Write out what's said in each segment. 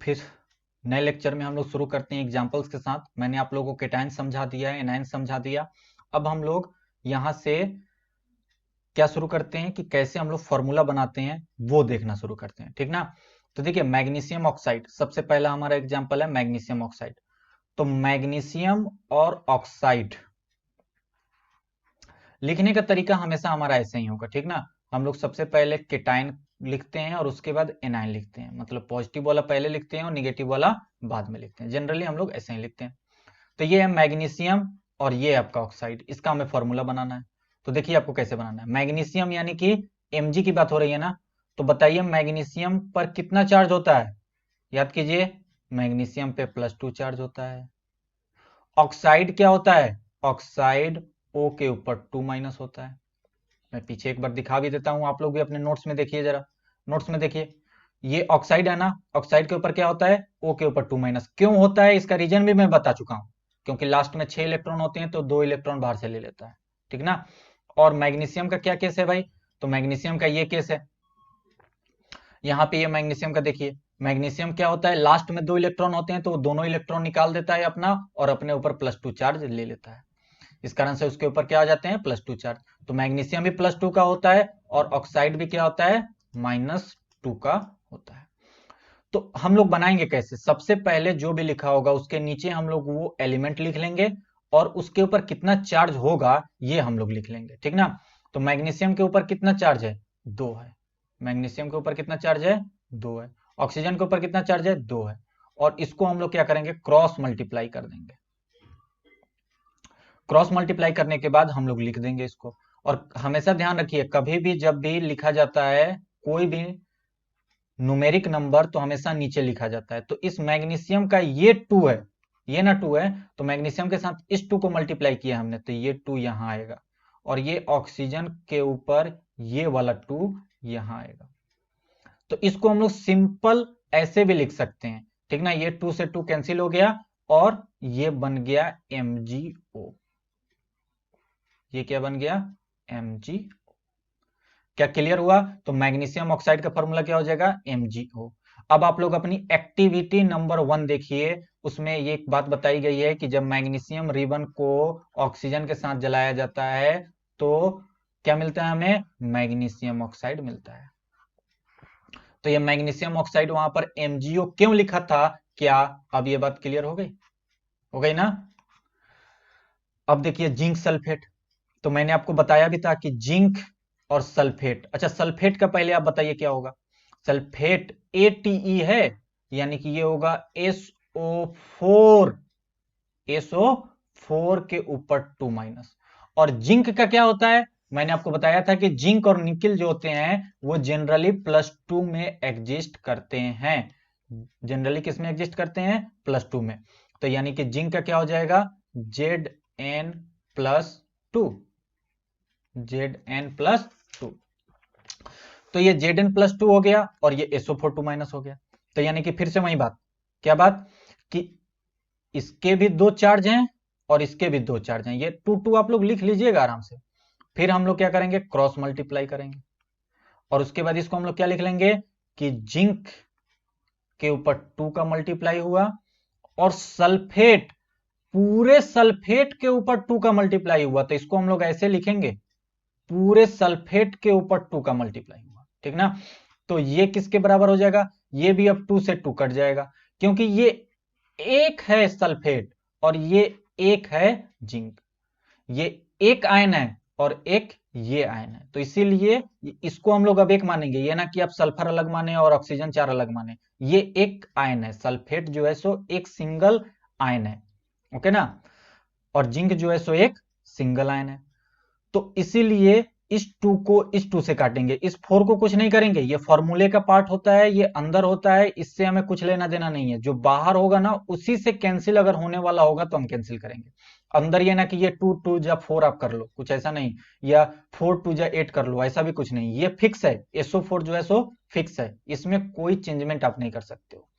फिर नए लेक्चर में हम लोग शुरू करते हैं एग्जांपल्स के साथ। मैंने आप लोगों को केटाइन समझा दिया है, एनाइन समझा दिया। अब हम लोग यहाँ से क्या शुरू करते हैं कि कैसे हम लोग फॉर्मूला बनाते हैं वो देखना शुरू करते हैं, ठीक ना। तो देखिए मैग्नीशियम ऑक्साइड सबसे पहला हमारा एग्जाम्पल है, मैग्नीशियम ऑक्साइड। तो मैग्नीशियम और ऑक्साइड लिखने का तरीका हमेशा हमारा ऐसे ही होगा, ठीक ना। हम लोग सबसे पहले केटाइन लिखते हैं और उसके बाद एनाइन लिखते हैं, मतलब पॉजिटिव वाला पहले लिखते हैं और निगेटिव वाला बाद में लिखते हैं। जनरली हम लोग ऐसे ही लिखते हैं। तो ये है मैग्नीशियम और ये आपका ऑक्साइड, इसका हमें फॉर्मूला बनाना है। तो देखिए आपको कैसे बनाना है। मैग्नीशियम यानी कि Mg की बात हो रही है ना, तो बताइए मैग्नीशियम पर कितना चार्ज होता है। याद कीजिए, मैग्नीशियम पे +2 चार्ज होता है। ऑक्साइड क्या होता है, ऑक्साइड O के ऊपर 2- होता है। मैं पीछे एक बार दिखा भी देता हूं, आप लोग भी अपने नोट्स में देखिए, जरा नोट्स में देखिए। ये ऑक्साइड है ना, ऑक्साइड के ऊपर क्या होता है, O के ऊपर 2- क्यों होता है इसका रीजन भी मैं बता चुका हूं। क्योंकि लास्ट में 6 इलेक्ट्रॉन होते हैं तो 2 इलेक्ट्रॉन बाहर से ले लेता है, ठीक ना। और मैग्नीशियम का क्या केस है भाई, तो मैग्नीशियम का ये केस है। यहाँ पे ये मैग्नीशियम का देखिए, मैग्नीशियम क्या होता है, लास्ट में 2 इलेक्ट्रॉन होते हैं तो वो दोनों इलेक्ट्रॉन निकाल देता है अपना और अपने ऊपर +2 चार्ज ले लेता है। इस कारण से उसके ऊपर क्या आ जाते हैं, +2 चार्ज। तो मैग्नीशियम भी +2 का होता है और ऑक्साइड भी क्या होता है, -2 का होता है। तो हम लोग बनाएंगे कैसे, सबसे पहले जो भी लिखा होगा उसके नीचे हम लोग वो एलिमेंट लिख लेंगे और उसके ऊपर कितना चार्ज होगा ये हम लोग लिख लेंगे, ठीक ना। तो मैग्नीशियम के ऊपर कितना चार्ज है, 2 है। मैग्नीशियम के ऊपर कितना चार्ज है, 2 है। ऑक्सीजन के ऊपर कितना चार्ज है, 2 है। और इसको हम लोग क्या करेंगे, क्रॉस मल्टीप्लाई कर देंगे। क्रॉस मल्टीप्लाई करने के बाद हम लोग लिख देंगे इसको। और हमेशा ध्यान रखिए, कभी भी जब भी लिखा जाता है कोई भी न्यूमेरिक नंबर तो हमेशा नीचे लिखा जाता है। तो इस मैग्नीशियम का ये 2 है, ये ना 2 है, तो मैग्नीशियम के साथ इस 2 को मल्टीप्लाई किया हमने तो ये 2 यहां आएगा। और ये ऑक्सीजन के ऊपर ये वाला 2 यहां आएगा। तो इसको हम लोग सिंपल ऐसे भी लिख सकते हैं, ठीक ना। ये 2 से 2 कैंसिल हो गया और ये बन गया MgO। ये क्या बन गया, Mg। क्या क्लियर हुआ। तो मैग्नीशियम ऑक्साइड का फॉर्मूला क्या हो जाएगा, MgO। अब आप लोग अपनी एक्टिविटी नंबर 1 देखिए, उसमें ये एक बात बताई गई है कि जब मैग्नीशियम रिबन को ऑक्सीजन के साथ जलाया जाता है तो क्या मिलता है हमें, मैग्नीशियम ऑक्साइड मिलता है। तो ये मैग्नीशियम ऑक्साइड वहां पर MgO क्यों लिखा था, क्या अब ये बात क्लियर हो गई ना। अब देखिए जिंक सल्फेट, तो मैंने आपको बताया भी था कि जिंक और सल्फेट। अच्छा सल्फेट का पहले आप बताइए क्या होगा, सल्फेट ATE है, यानी कि ये होगा SO4, SO4 के ऊपर 2-। और जिंक का क्या होता है, मैंने आपको बताया था कि जिंक और निकिल जो होते हैं वो जनरली +2 में एग्जिस्ट करते हैं। जनरली किस में एग्जिस्ट करते हैं, +2 में। तो यानी कि जिंक का क्या हो जाएगा, Zn+2, Zn+2। तो ये Zn+2 हो गया और ये SO4 2- हो गया। तो यानी कि फिर से वही बात, क्या बात, कि इसके भी 2 चार्ज हैं और इसके भी 2 चार्ज हैं। ये 2 आप लोग लिख लीजिएगा आराम से। फिर हम लोग क्या करेंगे, क्रॉस मल्टीप्लाई करेंगे और उसके बाद इसको हम लोग क्या लिख लेंगे कि जिंक के ऊपर 2 का मल्टीप्लाई हुआ और सल्फेट, पूरे सल्फेट के ऊपर 2 का मल्टीप्लाई हुआ। तो इसको हम लोग ऐसे लिखेंगे, पूरे सल्फेट के ऊपर 2 का मल्टीप्लाई हुआ, ठीक ना। तो ये किसके बराबर हो जाएगा, ये भी अब 2 से 2 कट जाएगा, क्योंकि ये एक है सल्फेट और ये एक है जिंक। ये एक आयन है और एक ये आयन है, तो इसीलिए इसको हम लोग अब एक मानेंगे। ये ना कि आप सल्फर अलग माने और ऑक्सीजन 4 अलग माने। ये एक आयन है, सल्फेट जो है सो एक सिंगल आयन है, ओके ना। और जिंक जो है सो एक सिंगल आयन है। तो इसीलिए इस 2 को इस 2 से काटेंगे, इस 4 को कुछ नहीं करेंगे। ये फॉर्मूले का पार्ट होता है, ये अंदर होता है, इससे हमें कुछ लेना देना नहीं है। जो बाहर होगा ना उसी से कैंसिल अगर होने वाला होगा तो हम कैंसिल करेंगे। अंदर ये ना कि ये 2 2 जा 4 आप कर लो, कुछ ऐसा नहीं, या 4 2 जा 8 कर लो, ऐसा भी कुछ नहीं। ये फिक्स है, SO4 जो है सो फिक्स है, इसमें कोई चेंजमेंट आप नहीं कर सकते हो।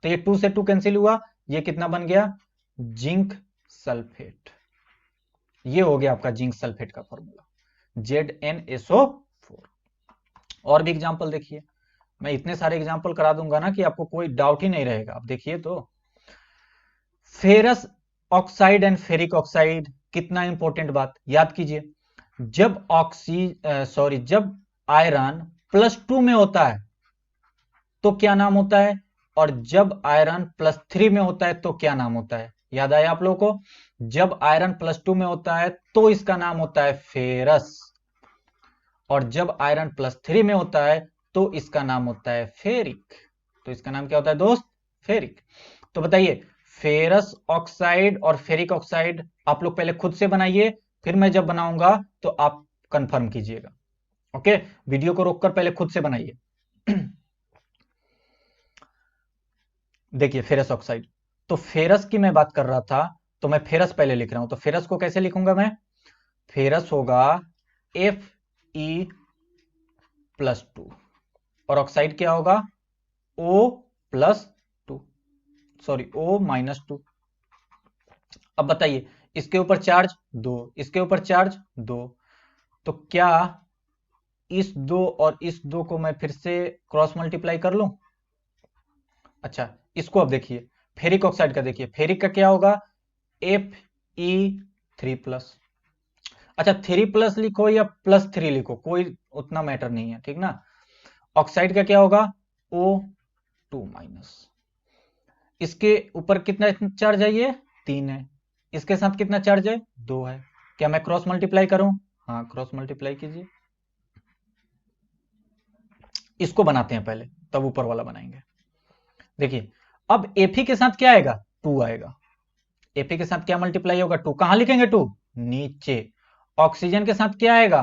तो ये 2 से 2 कैंसिल हुआ, ये कितना बन गया, जिंक सल्फेट। ये हो गया आपका जिंक सल्फेट का फॉर्मूला, ZnSO4। और भी एग्जांपल देखिए, मैं इतने सारे एग्जाम्पल करा दूंगा ना कि आपको कोई डाउट ही नहीं रहेगा। आप देखिए तो ferrous oxide and ferric oxide, कितना इंपॉर्टेंट बात याद कीजिए। जब जब आयरन +2 में होता है तो क्या नाम होता है, और जब आयरन +3 में होता है तो क्या नाम होता है। याद आया आप लोगों को? जब आयरन +2 में होता है तो इसका नाम होता है फेरस, और जब आयरन +3 में होता है तो इसका नाम होता है फेरिक। तो इसका नाम क्या होता है दोस्त? फेरिक। तो बताइए, फेरस ऑक्साइड और फेरिक ऑक्साइड आप लोग पहले खुद से बनाइए, फिर मैं जब बनाऊंगा तो आप कंफर्म कीजिएगा। ओके, वीडियो को रोककर पहले खुद से बनाइए। देखिए फेरस ऑक्साइड, तो फेरस की मैं बात कर रहा था, तो मैं फेरस पहले लिख रहा हूं। तो फेरस को कैसे लिखूंगा मैं? फेरस होगा Fe+2, और ऑक्साइड क्या होगा? O+2, sorry O-2। अब बताइए, इसके ऊपर चार्ज 2, इसके ऊपर चार्ज 2, तो क्या इस 2 और इस 2 को मैं फिर से क्रॉस मल्टीप्लाई कर लूं? अच्छा, इसको अब देखिए, फेरिक ऑक्साइड का देखिए, फेरिक का क्या होगा? Fe3+। अच्छा, 3+ लिखो या +3 लिखो, कोई उतना मैटर नहीं है, ठीक ना। ऑक्साइड का क्या होगा? O2-। इसके ऊपर कितना चार्ज है? ये 3 है। इसके साथ कितना चार्ज है? 2 है। क्या मैं क्रॉस मल्टीप्लाई करूं? हाँ, क्रॉस मल्टीप्लाई कीजिए। इसको बनाते हैं पहले, तब ऊपर वाला बनाएंगे। देखिए, अब Fe के साथ क्या आएगा? 2 आएगा। Fe के साथ क्या मल्टीप्लाई होगा? 2। कहां लिखेंगे 2? नीचे। ऑक्सीजन के साथ क्या आएगा?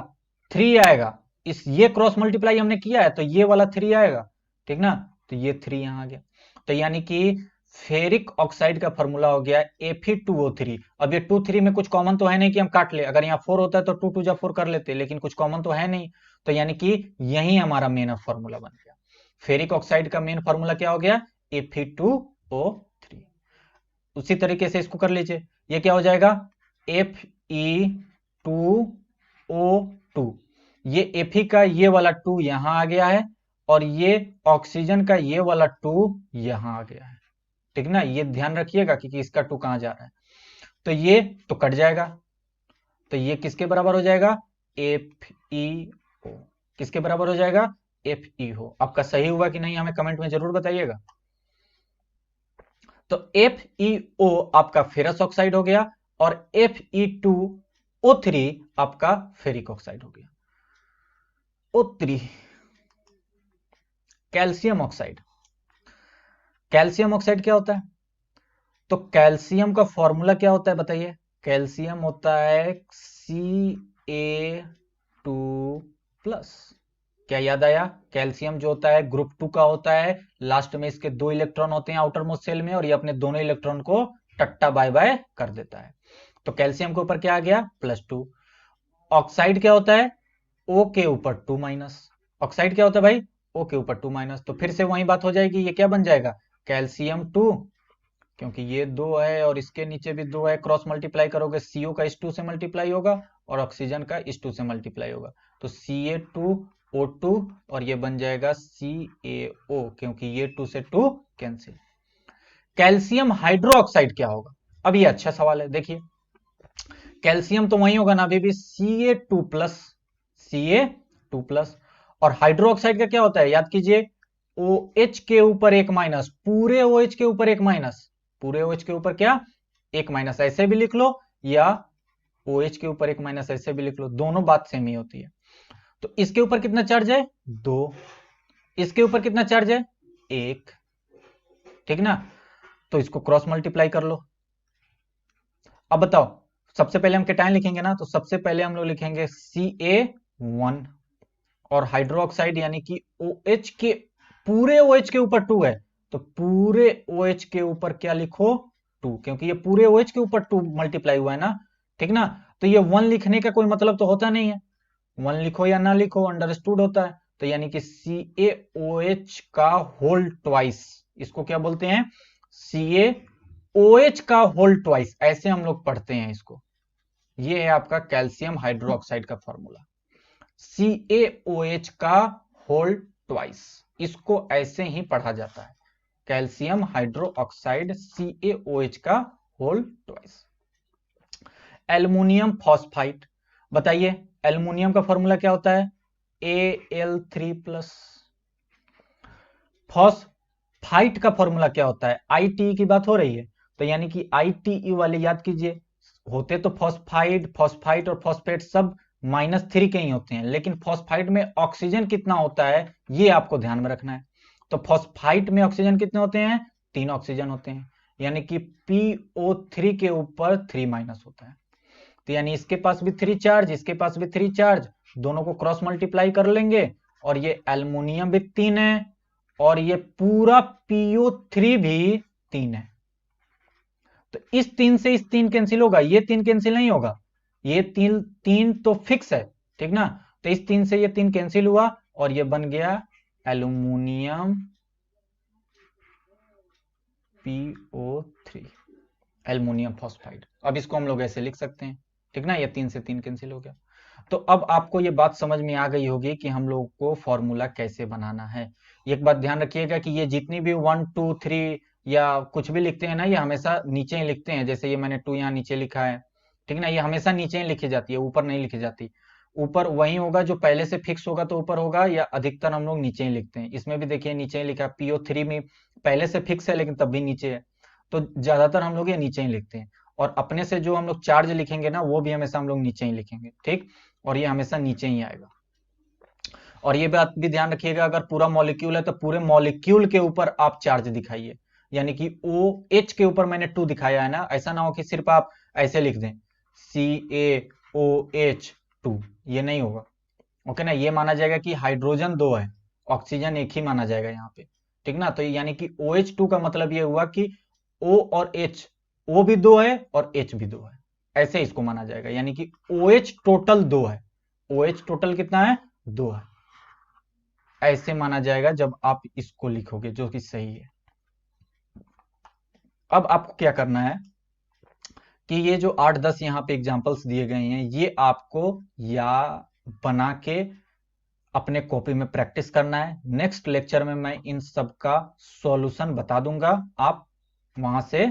3 आएगा। ये क्रॉस मल्टीप्लाई हमने किया है तो ये वाला 3 आएगा, ठीक ना। तो ये 3 यहां आ गया। तो यानी कि फेरिक ऑक्साइड का फॉर्मूला हो गया Fe2O3। अब ये 2 3 में कुछ कॉमन तो है नहीं कि हम काट ले, अगर यहाँ 4 होता है तो 2 2 4 कर लेते, लेकिन कुछ कॉमन तो है नहीं। तो यानी कि यही हमारा मेन फॉर्मूला बन गया। फेरिक ऑक्साइड का मेन फॉर्मूला क्या हो गया? Fe2O3। उसी तरीके से इसको कर लीजिए, ये क्या हो जाएगा? Fe2O2। ये Fe का ये वाला 2 यहां आ गया है, और ये ऑक्सीजन का ये वाला 2 यहां आ गया है, ठीक ना। ये ध्यान रखिएगा कि इसका 2 कहां जा रहा है। तो ये तो कट जाएगा, तो ये किसके बराबर हो जाएगा? FeO। किसके बराबर हो जाएगा? FeO। आपका सही हुआ कि नहीं, हमें कमेंट में जरूर बताइएगा। तो FeO आपका फेरस ऑक्साइड हो गया, और Fe2O3 आपका फेरिक ऑक्साइड हो गया। O3 calcium oxide. Calcium oxide क्या होता है? तो कैल्शियम का फॉर्मूला क्या होता है बताइए? कैल्शियम होता है Ca2+। क्या याद आया? कैल्शियम जो होता है ग्रुप 2 का होता है, लास्ट में इसके 2 इलेक्ट्रॉन होते हैं आउटर मोस्ट शेल में, और ये अपने दोनों इलेक्ट्रॉन को टट्टा बाय बाय कर देता है। तो कैल्शियम के ऊपर क्या आ गया? +2। ऑक्साइड क्या होता है? O के ऊपर 2-। ऑक्साइड क्या होता है भाई? O के ऊपर 2-। तो फिर से वही बात हो जाएगी, ये क्या बन जाएगा? कैल्शियम 2, क्योंकि ये 2 है और इसके नीचे भी 2 है, क्रॉस मल्टीप्लाई करोगे, CO का इस 2 से मल्टीप्लाई होगा और ऑक्सीजन का इस 2 से मल्टीप्लाई होगा, तो Ca2O2, और ये बन जाएगा CaO, क्योंकि ये 2 से 2 कैंसिल। कैल्शियम हाइड्रोक्साइड क्या होगा? अब ये अच्छा सवाल है, देखिए कैल्शियम तो वही होगा ना अभी भी, Ca2+, और हाइड्रोक्साइड का क्या होता है? याद कीजिए, OH के ऊपर 1-, पूरे OH के ऊपर 1-, पूरे OH के ऊपर क्या? 1-, ऐसे भी लिख लो, या OH के ऊपर 1-, ऐसे भी लिख लो, दोनों बात सेम ही होती है। तो इसके ऊपर कितना चार्ज है? 2। इसके ऊपर कितना चार्ज है? 1, ठीक ना। तो इसको क्रॉस मल्टीप्लाई कर लो। अब बताओ, सबसे पहले हम केटायन लिखेंगे ना, तो सबसे पहले हम लोग लिखेंगे Ca1, और हाइड्रोक्साइड यानी कि OH के पूरे OH के ऊपर 2 है, तो पूरे OH के ऊपर क्या लिखो? 2, क्योंकि ये पूरे OH के ऊपर 2 मल्टीप्लाई हुआ है ना, ठीक ना। तो ये 1 लिखने का कोई मतलब तो होता नहीं है, 1 लिखो या ना लिखो अंडरस्टूड होता है। तो यानी कि CaOH का होल ट्वाइस, इसको क्या बोलते हैं? CaOH का होल ट्वाइस, ऐसे हम लोग पढ़ते हैं इसको। ये है आपका कैल्शियम हाइड्रोक्साइड का फॉर्मूला, CaOH का होल ट्वाइस। इसको ऐसे ही पढ़ा जाता है, कैल्शियम हाइड्रोक्साइड CaOH का होल ट्वाइस। एल्युमिनियम फॉस्फाइड, बताइए एल्युमिनियम का फॉर्मूला क्या होता है, Al3+। फॉस्फाइट का फॉर्मूला क्या होता है, ITE की बात हो रही है, तो यानी कि ITE वाले याद कीजिए, होते तो फॉस्फाइड फॉस्फाइट और फॉस्फेट सब -3 के ही होते हैं, लेकिन फॉस्फाइट में ऑक्सीजन कितना होता है ये आपको ध्यान में रखना है। तो फॉस्फाइट में ऑक्सीजन कितने होते हैं, 3 ऑक्सीजन होते हैं, यानी कि PO3 के ऊपर 3- होता है। तो यानी इसके पास भी 3 चार्ज, इसके पास भी 3 चार्ज, दोनों को क्रॉस मल्टीप्लाई कर लेंगे और ये एल्युमिनियम भी 3 है और ये पूरा PO3 भी 3 है। तो इस 3 से इस 3 कैंसिल होगा, ये 3 कैंसिल नहीं होगा, ये 3 तो फिक्स है, ठीक ना। तो इस 3 से ये 3 कैंसिल हुआ और ये बन गया एल्युमिनियम PO3, एल्युमिनियम फॉस्फाइड। अब इसको हम लोग ऐसे लिख सकते हैं, ठीक ना, ये 3 से 3 कैंसिल हो गया। तो अब आपको ये बात समझ में आ गई होगी कि हम लोग को फॉर्मूला कैसे बनाना है। एक बात ध्यान रखिएगा कि ये जितनी भी 1 2 3 या कुछ भी लिखते हैं ना, ये हमेशा नीचे ही लिखते हैं, जैसे ये मैंने 2 यहाँ नीचे लिखा है, ठीक ना, ये हमेशा नीचे ही लिखी जाती है, ऊपर नहीं लिखी जाती। ऊपर वही होगा जो पहले से फिक्स होगा तो ऊपर होगा, या अधिकतर हम लोग नीचे ही लिखते हैं। इसमें भी देखिए नीचे ही लिखा, PO3 में पहले से फिक्स है लेकिन तब भी नीचे है, तो ज्यादातर हम लोग ये नीचे ही लिखते हैं। और अपने से जो हम लोग चार्ज लिखेंगे ना, वो भी हमेशा हम लोग नीचे ही लिखेंगे, ठीक, और ये हमेशा नीचे ही आएगा। और ये बात भी ध्यान रखिएगा, अगर पूरा मॉलिक्यूल है तो पूरे मॉलिक्यूल के ऊपर आप चार्ज दिखाइए, यानी कि OH के ऊपर मैंने 2 दिखाया है ना, ऐसा ना हो कि सिर्फ आप ऐसे लिख दें CaOH2, ये नहीं होगा, ओके ना। ये माना जाएगा कि हाइड्रोजन 2 है, ऑक्सीजन एक ही माना जाएगा यहाँ पे, ठीक ना। तो यानी कि OH2 का मतलब ये हुआ कि O और H, O भी 2 है और H भी 2 है, ऐसे इसको माना जाएगा, यानी कि OH टोटल 2 है, OH टोटल कितना है, 2 है, ऐसे माना जाएगा जब आप इसको लिखोगे, जो कि सही है। अब आपको क्या करना है कि ये जो 8-10 यहाँ पे एग्जांपल्स दिए गए हैं, ये आपको या बना के अपने कॉपी में प्रैक्टिस करना है। नेक्स्ट लेक्चर में मैं इन सब का सॉल्यूशन बता दूंगा, आप वहां से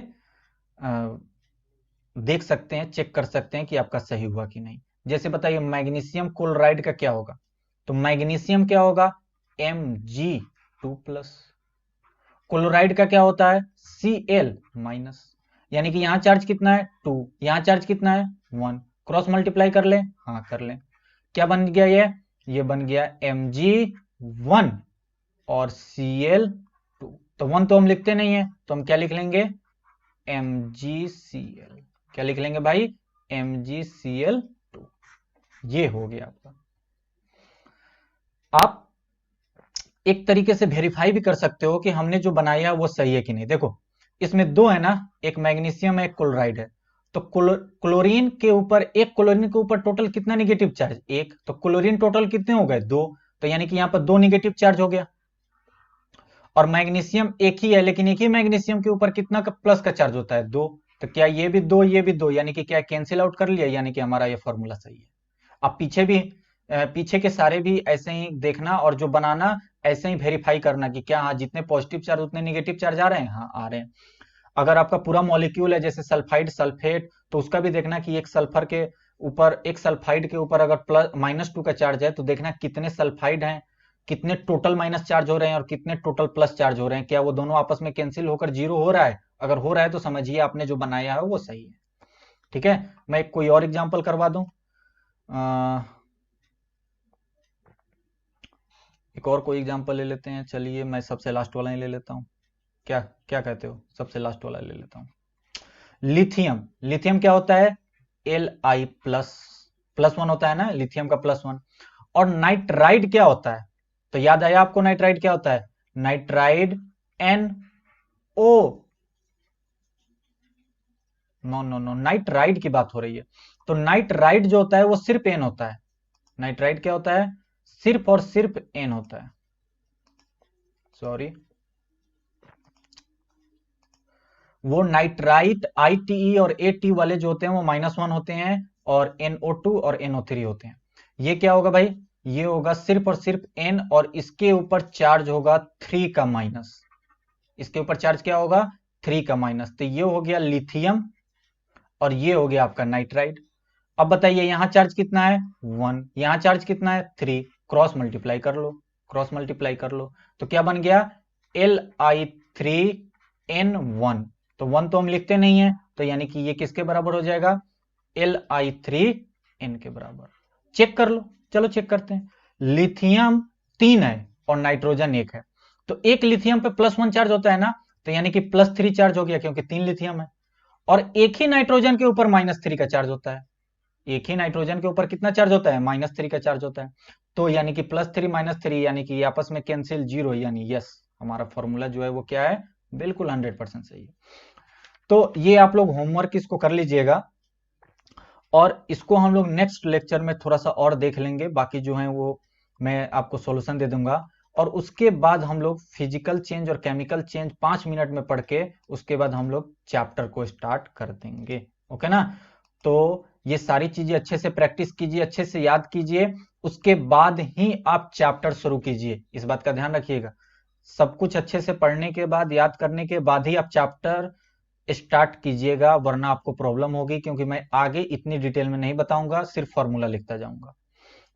देख सकते हैं, चेक कर सकते हैं कि आपका सही हुआ कि नहीं। जैसे बताइए मैग्नीशियम क्लोराइड का क्या होगा, तो मैग्नीशियम क्या होगा, Mg2+। क्लोराइड का क्या होता है, Cl-, यानी कि यहां चार्ज कितना है, 2, यहां चार्ज कितना है, 1, क्रॉस मल्टीप्लाई कर ले, हाँ कर ले, क्या बन गया ये बन गया Mg1 और Cl2। तो 1 तो हम लिखते नहीं है, तो हम क्या लिख लेंगे, MgCl, क्या लिख लेंगे भाई, MgCl2। ये हो गया आपका। आप एक तरीके से वेरीफाई भी कर सकते हो कि हमने जो बनाया वो सही है कि नहीं। देखो इसमें 2 है ना, एक मैग्नीशियम है एक क्लोराइड है, तो क्लोरीन के ऊपर, एक क्लोरीन के ऊपर टोटल कितना निगेटिव चार्ज, 1, तो क्लोरीन टोटल कितने हो गए, 2, तो यानी कि यहाँ पर 2 निगेटिव चार्ज हो गया। और मैग्नीशियम एक ही है, लेकिन एक ही मैग्नीशियम के ऊपर कितना का प्लस का चार्ज होता है, 2, तो क्या ये भी 2 ये भी 2, यानी कि क्या कैंसिल आउट कर लिया, यानी कि हमारा ये फॉर्मूला सही है। अब पीछे भी पीछे के सारे भी ऐसे ही देखना और जो बनाना ऐसे ही वेरीफाई करना कि क्या हाँ जितने पॉजिटिव चार्ज उतने निगेटिव चार्ज आ रहे हैं, हाँ आ रहे हैं। अगर आपका पूरा मॉलिक्यूल है जैसे सल्फाइड सल्फेट, तो उसका भी देखना कि एक सल्फर के ऊपर, एक सल्फाइड के ऊपर अगर -2 का चार्ज है तो देखना कितने सल्फाइड हैं, कितने टोटल माइनस चार्ज हो रहे हैं और कितने टोटल प्लस चार्ज हो रहे हैं, क्या वो दोनों आपस में कैंसिल होकर 0 हो रहा है, अगर हो रहा है तो समझिए आपने जो बनाया है वो सही है, ठीक है। मैं एक कोई और एग्जांपल करवा दूं, एक और कोई एग्जांपल ले लेते हैं, चलिए मैं सबसे लास्ट वाला ही ले लेता हूँ, क्या क्या कहते हो, सबसे लास्ट वाला ले लेता हूँ। लिथियम, लिथियम क्या होता है, Li +1 होता है ना लिथियम का +1। और नाइट्राइड क्या होता है, तो याद आया आपको नाइट्राइड क्या होता है, nitride NO, no no no, nitride की बात हो रही है। तो नाइट्राइड जो होता है वो सिर्फ N होता है, नाइट्राइड क्या होता है, सिर्फ और सिर्फ N होता है, सॉरी, वो नाइट्राइट ITE और AT वाले जो होते हैं वो -1 होते हैं और NO2 और NO3 होते हैं। ये क्या होगा भाई, ये होगा सिर्फ और सिर्फ n, और इसके ऊपर चार्ज होगा 3 का माइनस। इसके ऊपर चार्ज क्या होगा? 3 का माइनस। तो ये हो गया लिथियम और ये हो गया आपका नाइट्राइड। अब बताइए यहां चार्ज कितना है? 1, यहां चार्ज कितना है? 3। क्रॉस मल्टीप्लाई कर लो, क्रॉस मल्टीप्लाई कर लो, तो क्या बन गया? Li3n1। तो 1 तो हम लिखते नहीं है, तो यानी कि ये किसके बराबर हो जाएगा? Li3n के बराबर। चेक कर लो, चलो चेक करते हैं। लिथियम 3 है और नाइट्रोजन 1 है, तो एक लिथियम पे +1 चार्ज होता है ना, तो यानी कि +3 चार्ज हो गया क्योंकि 3 लिथियम है। और एक ही नाइट्रोजन के ऊपर -3 का चार्ज होता है। एक ही नाइट्रोजन के ऊपर कितना चार्ज होता है? -3 का चार्ज होता है। तो यानी कि +3 -3 यानी कि आपस में कैंसिल 0, यानी यस, हमारा फॉर्मूला जो है वो क्या है? बिल्कुल 100% सही है। तो ये आप लोग होमवर्क इसको कर लीजिएगा, और इसको हम लोग नेक्स्ट लेक्चर में थोड़ा सा और देख लेंगे। बाकी जो है वो मैं आपको सॉल्यूशन दे दूंगा, और उसके बाद हम लोग फिजिकल चेंज और केमिकल चेंज 5 मिनट में पढ़ के उसके बाद हम लोग चैप्टर को स्टार्ट कर देंगे। ओके ना? तो ये सारी चीजें अच्छे से प्रैक्टिस कीजिए, अच्छे से याद कीजिए, उसके बाद ही आप चैप्टर शुरू कीजिए। इस बात का ध्यान रखिएगा, सब कुछ अच्छे से पढ़ने के बाद, याद करने के बाद ही आप चैप्टर स्टार्ट कीजिएगा, वरना आपको प्रॉब्लम होगी, क्योंकि मैं आगे इतनी डिटेल में नहीं बताऊंगा, सिर्फ फॉर्मूला लिखता जाऊंगा।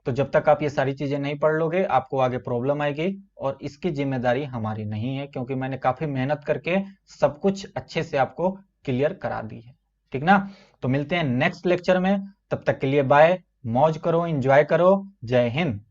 तो जब तक आप ये सारी चीजें नहीं पढ़ लोगे, आपको आगे प्रॉब्लम आएगी, और इसकी जिम्मेदारी हमारी नहीं है, क्योंकि मैंने काफी मेहनत करके सब कुछ अच्छे से आपको क्लियर करा दी है। ठीक ना? तो मिलते हैं नेक्स्ट लेक्चर में, तब तक के लिए बाय, मौज करो, एंजॉय करो, जय हिंद।